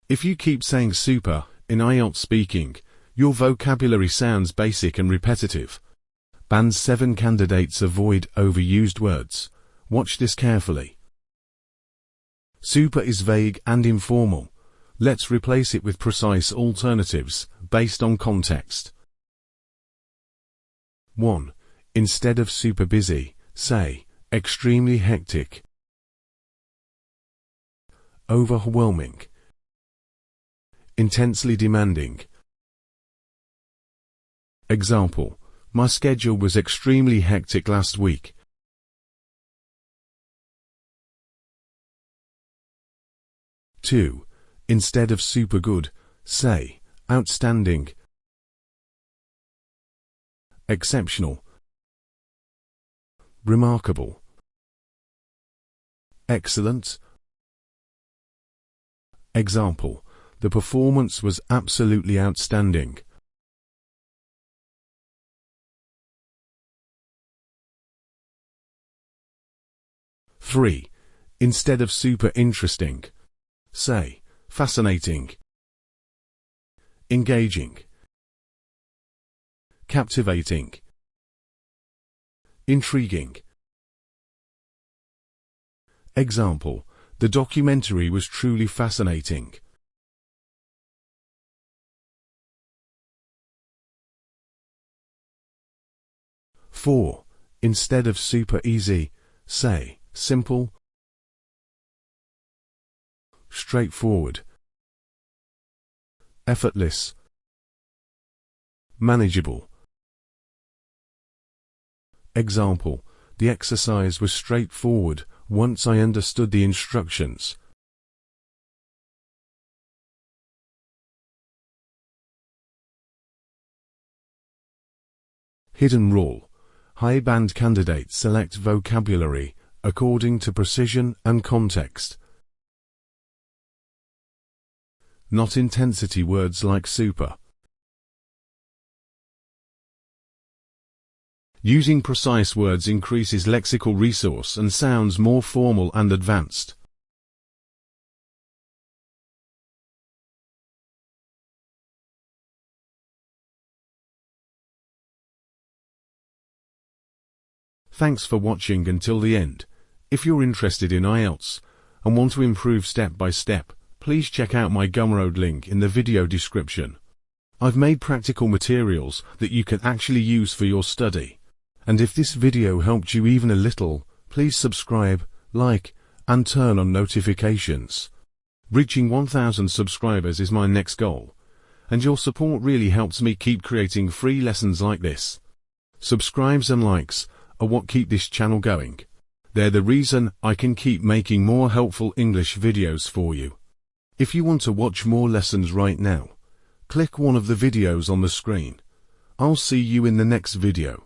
If you keep saying super in IELTS speaking, your vocabulary sounds basic and repetitive. Band 7 candidates avoid overused words. Watch this carefully. Super is vague and informal. Let's replace it with precise alternatives, based on context. 1. Instead of super busy, say, extremely hectic. Overwhelming. Intensely demanding. Example: my schedule was extremely hectic last week. Two. Instead of super good, say, outstanding. Exceptional. Remarkable. Excellent. Example: the performance was absolutely outstanding. Three. Instead of super interesting, say, fascinating. Engaging. Captivating. Intriguing. Example: the documentary was truly fascinating. 4. Instead of super easy, say, simple. Straightforward. Effortless. Manageable. Example: the exercise was straightforward once I understood the instructions. Hidden rule: high band candidates select vocabulary according to precision and context, not intensity words like super. Using precise words increases lexical resource and sounds more formal and advanced. Thanks for watching until the end. If you're interested in IELTS and want to improve step by step, please check out my Gumroad link in the video description. I've made practical materials that you can actually use for your study. And if this video helped you even a little, please subscribe, like, and turn on notifications. Reaching 1,000 subscribers is my next goal, and your support really helps me keep creating free lessons like this. Subscribes and likes are what keep this channel going. They're the reason I can keep making more helpful English videos for you. If you want to watch more lessons right now, click one of the videos on the screen. I'll see you in the next video.